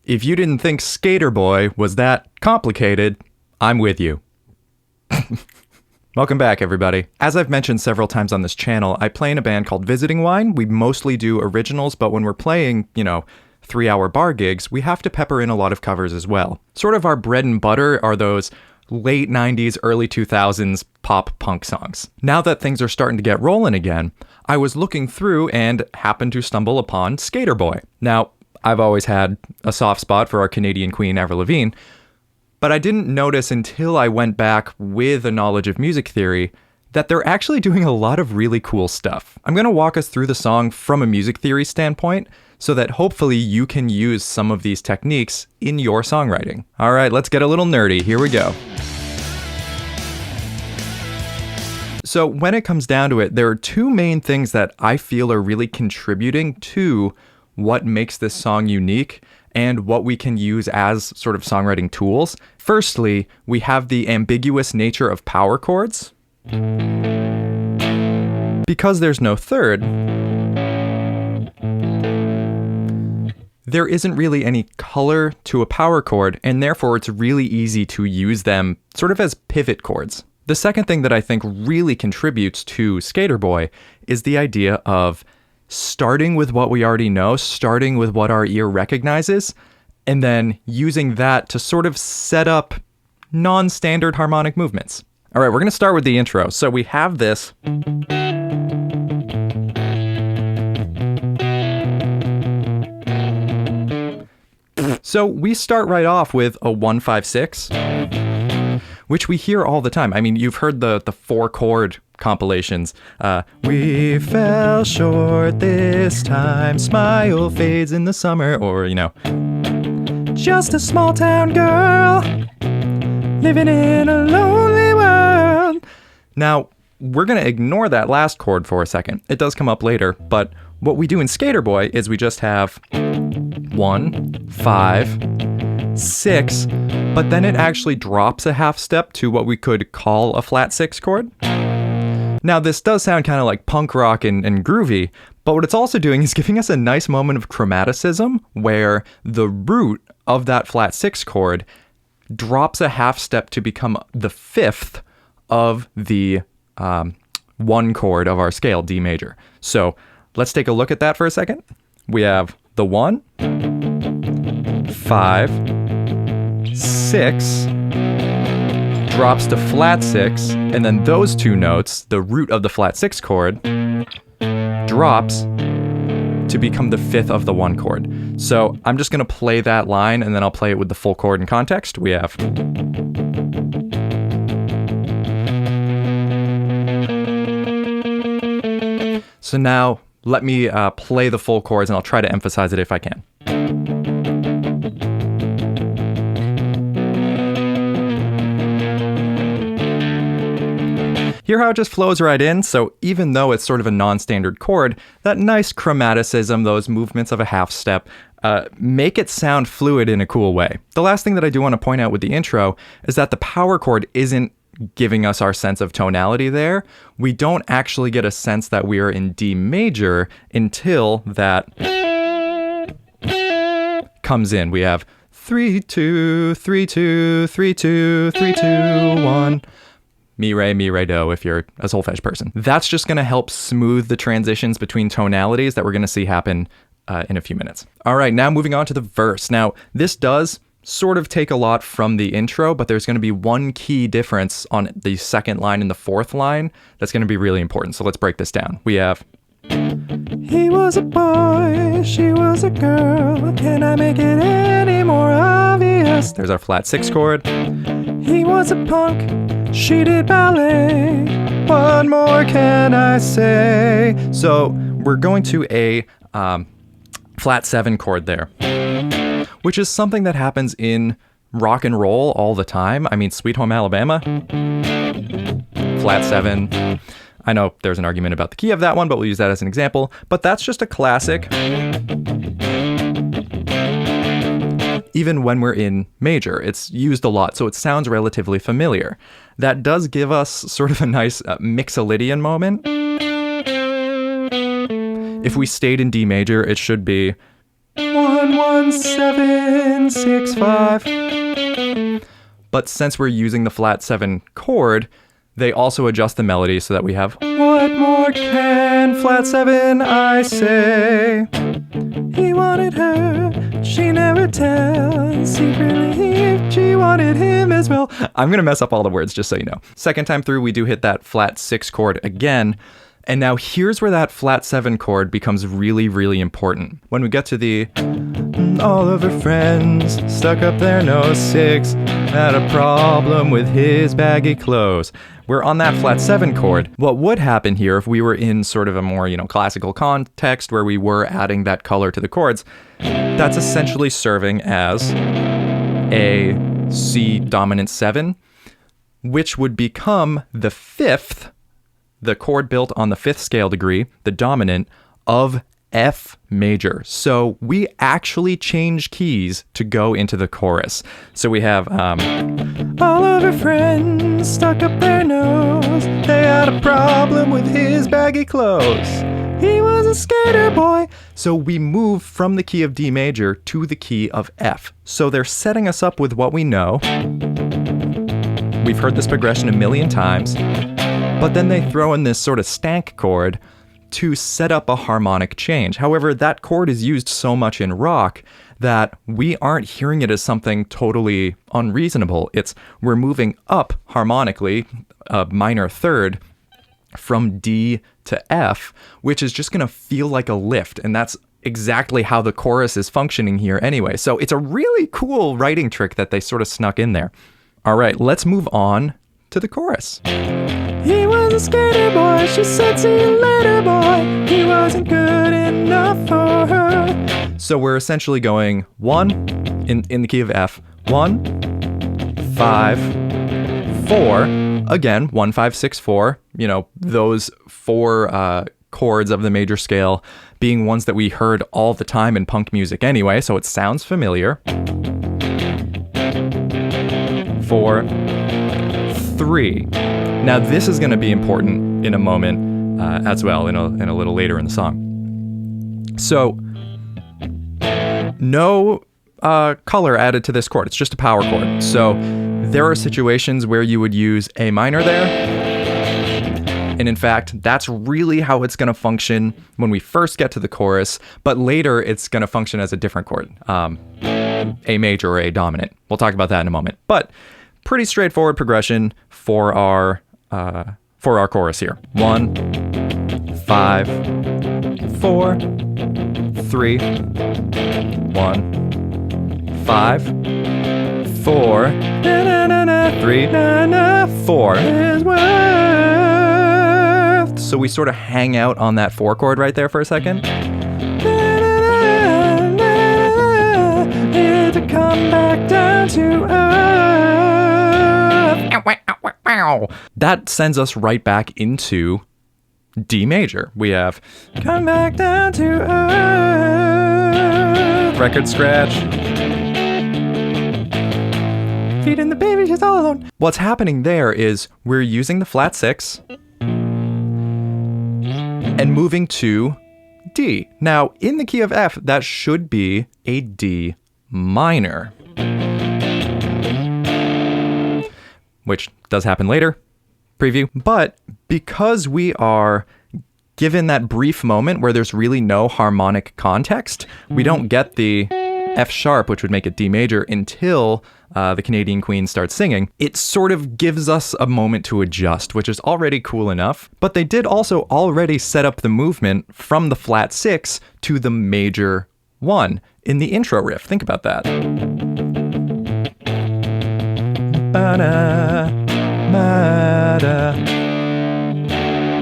If you didn't think Sk8er Boi was that complicated, I'm with you. Welcome back, everybody. As I've mentioned several times on this channel, I play in a band called Visiting Wine. We mostly do originals, but when we're playing, 3-hour bar gigs, we have to pepper in a lot of covers as well. Sort of our bread and butter are those late 90s, early 2000s pop punk songs. Now that things are starting to get rolling again, I was looking through and happened to stumble upon Sk8er Boi. Now, I've always had a soft spot for our Canadian queen, Avril Lavigne, but I didn't notice until I went back with a knowledge of music theory that they're actually doing a lot of really cool stuff. I'm going to walk us through the song from a music theory standpoint so that hopefully you can use some of these techniques in your songwriting. All right, let's get a little nerdy. Here we go. So when it comes down to it, there are two main things that I feel are really contributing to what makes this song unique and what we can use as sort of songwriting tools. Firstly, we have the ambiguous nature of power chords. Because there's no third, there isn't really any color to a power chord, and therefore it's really easy to use them sort of as pivot chords. The second thing that I think really contributes to Sk8er Boi is the idea of starting with what we already know, starting with what our ear recognizes, and then using that to sort of set up non-standard harmonic movements. All right, we're going to start with the intro. So we have this. So we start right off with a 1-5-6, which we hear all the time. I mean, you've heard the 4-chord compilations. We fell short this time, smile fades in the summer, or, just a small town girl living in a lonely world. Now, we're going to ignore that last chord for a second. It does come up later, but what we do in Sk8er Boi is we just have 1, 5, 6, but then it actually drops a half step to what we could call a flat 6 chord. Now, this does sound kind of like punk rock and groovy, but what it's also doing is giving us a nice moment of chromaticism where the root of that flat 6 chord drops a half step to become the 5th of the 1 chord of our scale, D major. So let's take a look at that for a second. We have the 1, 5, 6, drops to flat 6, and then those two notes, the root of the flat 6 chord, drops to become the 5th of the 1 chord. So I'm just going to play that line, and then I'll play it with the full chord in context. We have... So now let me play the full chords, and I'll try to emphasize it if I can. Hear how it just flows right in? So even though it's sort of a non-standard chord, that nice chromaticism, those movements of a half step, make it sound fluid in a cool way. The last thing that I do want to point out with the intro is that the power chord isn't giving us our sense of tonality there. We don't actually get a sense that we are in D major until that comes in. We have 3, 2, 3, 2, 3, 2, 3, 2, 1. Mi, re, do, if you're a solfege person. That's just going to help smooth the transitions between tonalities that we're going to see happen in a few minutes. All right, now moving on to the verse. Now, this does sort of take a lot from the intro, but there's going to be one key difference on the second line and the fourth line that's going to be really important. So let's break this down. We have... He was a boy, she was a girl. Can I make it any more obvious? There's our flat 6 chord. He was a punk, she did ballet. What more can I say? So we're going to a flat 7 chord there, which is something that happens in rock and roll all the time. I mean, Sweet Home Alabama, flat 7. I know there's an argument about the key of that one, but we'll use that as an example. But that's just a classic, even when we're in major. It's used a lot, so it sounds relatively familiar. That does give us sort of a nice mixolydian moment. If we stayed in D major, it should be 11765. But since we're using the flat 7 chord, they also adjust the melody so that we have, what more can flat 7 I say? He wanted her, she never tells. Secretly, she wanted him as well. I'm gonna mess up all the words, just so you know. Second time through, we do hit that flat 6 chord again. And now here's where that flat 7 chord becomes really, really important. When we get to the, all of her friends stuck up their nose, 6 had a problem with his baggy clothes. We're on that flat 7 chord. What would happen here if we were in sort of a more, classical context where we were adding that color to the chords, that's essentially serving as a C dominant 7, which would become the 5th, the chord built on the 5th scale degree, the dominant of F major. So we actually change keys to go into the chorus. So we have all of her friends stuck up their nose. They had a problem with his baggy clothes. He was a skater boy. So we move from the key of D major to the key of F. So they're setting us up with what we know. We've heard this progression a million times, but then they throw in this sort of stank chord to set up a harmonic change. However, that chord is used so much in rock that we aren't hearing it as something totally unreasonable. We're moving up harmonically, a minor third, from D to F, which is just gonna feel like a lift, and that's exactly how the chorus is functioning here anyway. So it's a really cool writing trick that they sort of snuck in there. All right, let's move on to the chorus. He was a skater boy, she said, see you later, boy. He wasn't good enough for her. So we're essentially going 1 in the key of F, 1, 5, 4, again, 1, 5, 6, 4, those 4 chords of the major scale being ones that we heard all the time in punk music anyway, so it sounds familiar. 4, 3. Now this is going to be important in a moment as well, in a little later in the song. So no color added to this chord. It's just a power chord. So there are situations where you would use A minor there. And in fact, that's really how it's going to function when we first get to the chorus, but later it's going to function as a different chord, A major or A dominant. We'll talk about that in a moment. But pretty straightforward progression for our chorus here. 1, 5, 4, 3, 1, 5, 4, 3, 4 is worth. So we sort of hang out on that 4 chord right there for a second. To come back down to earth. That sends us right back into D major. We have come back down to earth. Record scratch. Feeding the baby, she's all alone. What's happening there is we're using the flat 6 and moving to D. Now, in the key of F, that should be a D minor, which does happen later, preview. But because we are given that brief moment where there's really no harmonic context, we don't get the F sharp, which would make it D major, until the Canadian Queen starts singing. It sort of gives us a moment to adjust, which is already cool enough. But they did also already set up the movement from the flat 6 to the major 1 in the intro riff. Think about that.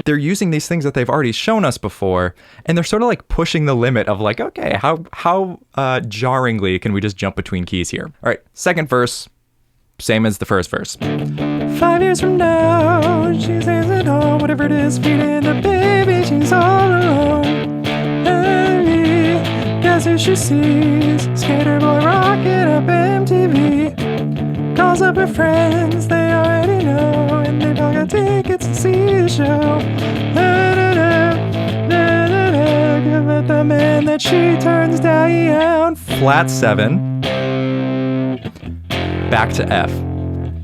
They're using these things that they've already shown us before, and they're sort of like pushing the limit of like, okay, how jarringly can we just jump between keys here? All right, second verse, same as the first verse. 5 years from now, she stays at home, whatever it is, feeding the baby, she's all alone. Hey, guess who she sees? Sk8er Boi rocking up MTV. Calls up her friends, they already know, and they've all got tickets to see the show. Give it the man that she turns down. Flat 7, back to F.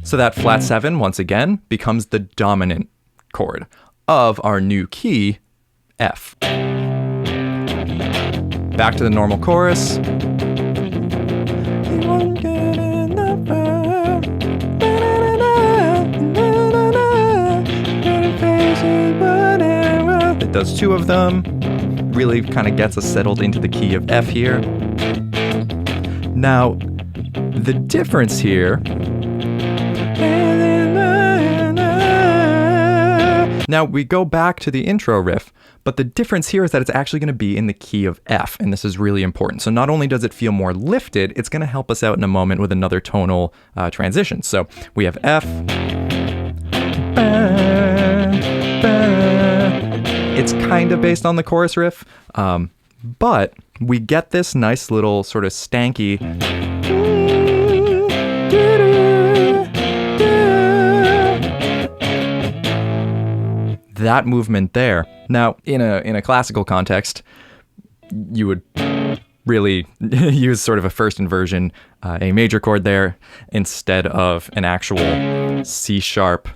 So that flat 7, once again, becomes the dominant chord of our new key, F. Back to the normal chorus. It does 2 of them. Really kind of gets us settled into the key of F here. Now, the difference here. Now we go back to the intro riff, but the difference here is that it's actually going to be in the key of F, and this is really important. So not only does it feel more lifted, it's going to help us out in a moment with another tonal transition. So we have F. It's kind of based on the chorus riff, but we get this nice little sort of stanky that movement there. Now, in a classical context, you would really use sort of a first inversion A major chord there instead of an actual C sharp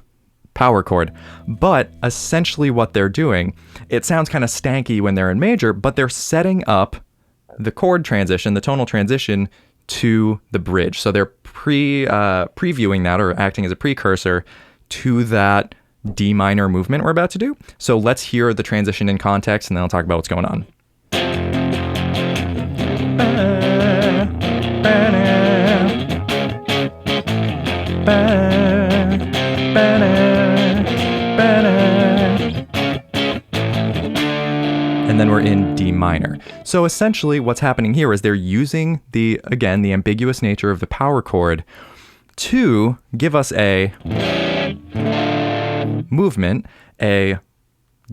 power chord. But essentially what they're doing, it sounds kind of stanky when they're in major, but they're setting up the chord transition, the tonal transition to the bridge. So they're previewing that, or acting as a precursor to that D minor movement we're about to do. So let's hear the transition in context, and then I'll talk about what's going on. And then we're in D minor. So essentially what's happening here is they're using the ambiguous nature of the power chord to give us a movement, a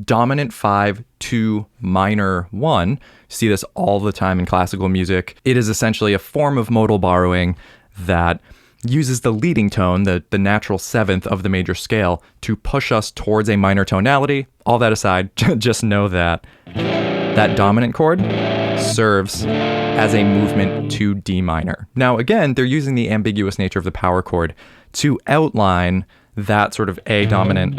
dominant 5 to minor 1. See this all the time in classical music. It is essentially a form of modal borrowing that uses the leading tone, the natural 7th of the major scale, to push us towards a minor tonality. All that aside, just know that that dominant chord serves as a movement to D minor. Now again, they're using the ambiguous nature of the power chord to outline that sort of A dominant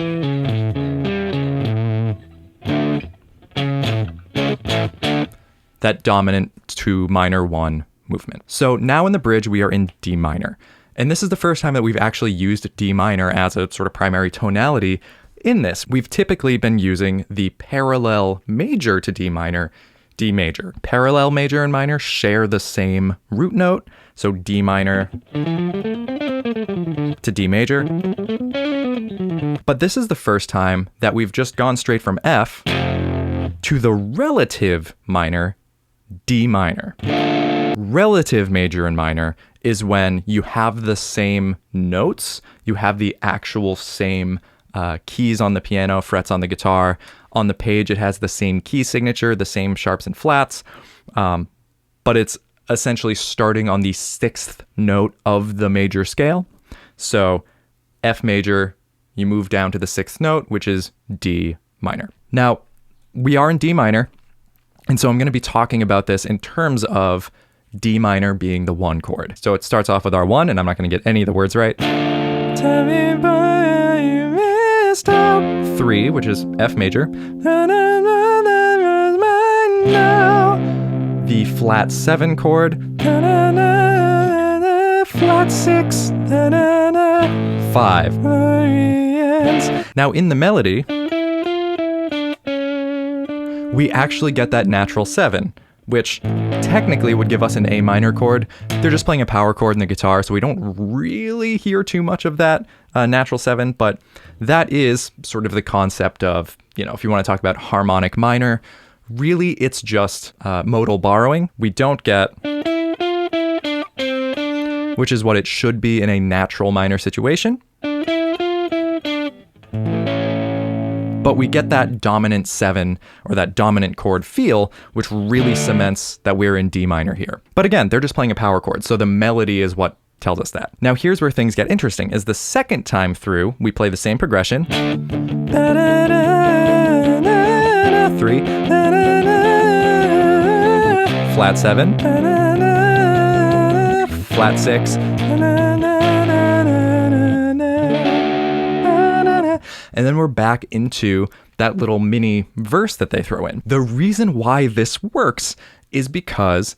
to minor 1 movement. So now in the bridge, we are in D minor. And this is the first time that we've actually used D minor as a sort of primary tonality in this. We've typically been using the parallel major to D minor, D major. Parallel major and minor share the same root note. So D minor to D major. But this is the first time that we've just gone straight from F to the relative minor, D minor. Relative major and minor is when you have the same notes, you have the actual same keys on the piano, frets on the guitar. On the page, it has the same key signature, the same sharps and flats, but it's essentially starting on the 6th note of the major scale. So F major, you move down to the 6th note, which is D minor. Now, we are in D minor, and so I'm going to be talking about this in terms of D minor being the 1 chord. So it starts off with our 1, and I'm not going to get any of the words right. 3, which is F major. The flat 7 chord. Flat 6. 5. Now in the melody, we actually get that natural 7, which technically would give us an A minor chord. They're just playing a power chord in the guitar, so we don't really hear too much of that natural 7, but that is sort of the concept of, if you want to talk about harmonic minor, really it's just modal borrowing. We don't get, which is what it should be in a natural minor situation. But we get that dominant 7 or that dominant chord feel, which really cements that we're in D minor here. But again, they're just playing a power chord, so the melody is what tells us that. Now here's where things get interesting, is the second time through, we play the same progression. 3. flat 7, flat 6, and then we're back into that little mini verse that they throw in. The reason why this works is because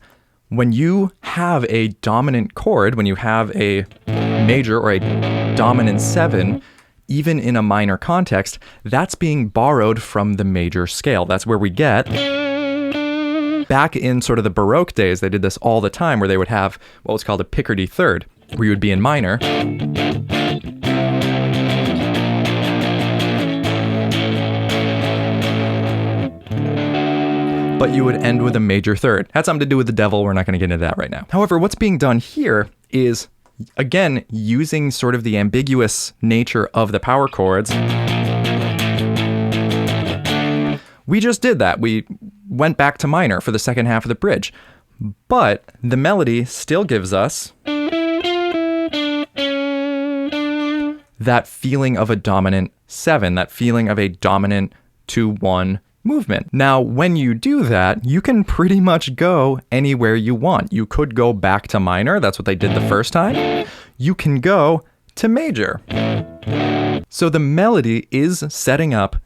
when you have a dominant chord, when you have a major or a dominant 7, even in a minor context, that's being borrowed from the major scale. That's where we get, back in sort of the Baroque days, they did this all the time, where they would have what was called a Picardy third, where you would be in minor, but you would end with a major third. Had something to do with the devil. We're not going to get into that right now. However, what's being done here is, again, using sort of the ambiguous nature of the power chords. We just did that. We went back to minor for the second half of the bridge, but the melody still gives us that feeling of a dominant 7, that feeling of a dominant 2-1 movement. Now, when you do that, you can pretty much go anywhere you want. You could go back to minor. That's what they did the first time. You can go to major. So the melody is setting up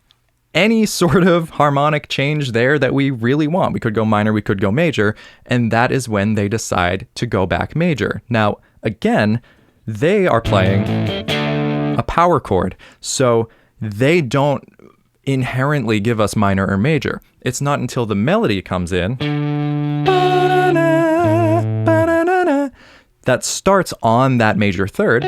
any sort of harmonic change there that we really want. We could go minor, we could go major, and that is when they decide to go back major. Now, again, they are playing a power chord, so they don't inherently give us minor or major. It's not until the melody comes in that starts on that major third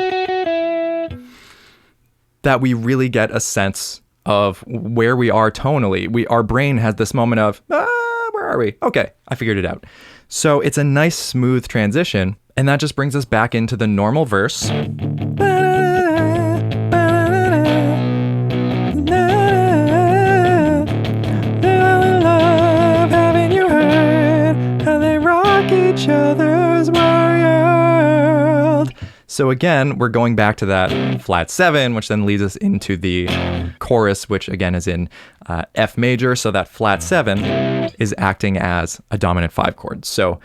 that we really get a sense of where we are tonally. Our brain has this moment of, where are we? Okay, I figured it out. So it's a nice smooth transition, and that just brings us back into the normal verse. Each other's world. So again, we're going back to that flat 7, which then leads us into the chorus, which again is in F major. So that flat 7 is acting as a dominant 5 chord. So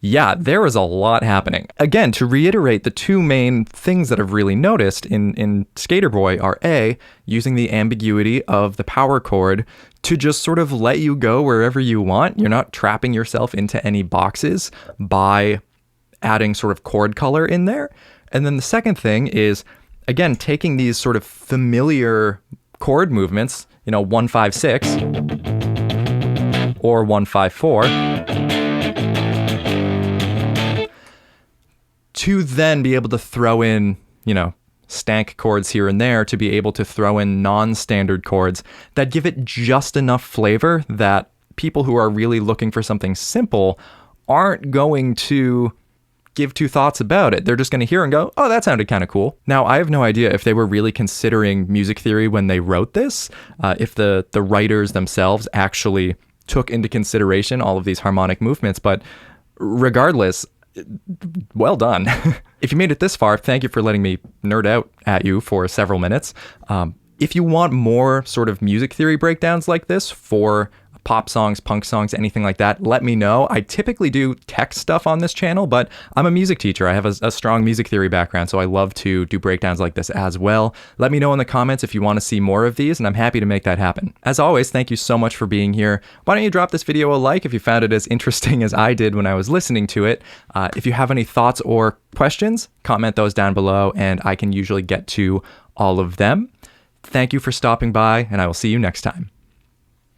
yeah, there is a lot happening. Again, to reiterate, the two main things that I've really noticed in Sk8er Boi are A, using the ambiguity of the power chord to just sort of let you go wherever you want. You're not trapping yourself into any boxes by adding sort of chord color in there. And then the second thing is, again, taking these sort of familiar chord movements, 1-5-6 or 1-5-4, to then be able to throw in, stank chords here and there, to be able to throw in non-standard chords that give it just enough flavor that people who are really looking for something simple aren't going to give two thoughts about it. They're just going to hear and go, oh, that sounded kind of cool. Now, I have no idea if they were really considering music theory when they wrote this, if the writers themselves actually took into consideration all of these harmonic movements, but regardless, well done. If you made it this far, thank you for letting me nerd out at you for several minutes. If you want more sort of music theory breakdowns like this for pop songs, punk songs, anything like that, let me know. I typically do tech stuff on this channel, but I'm a music teacher. I have a strong music theory background, so I love to do breakdowns like this as well. Let me know in the comments if you want to see more of these, and I'm happy to make that happen. As always, thank you so much for being here. Why don't you drop this video a like if you found it as interesting as I did when I was listening to it. If you have any thoughts or questions, comment those down below, and I can usually get to all of them. Thank you for stopping by, and I will see you next time.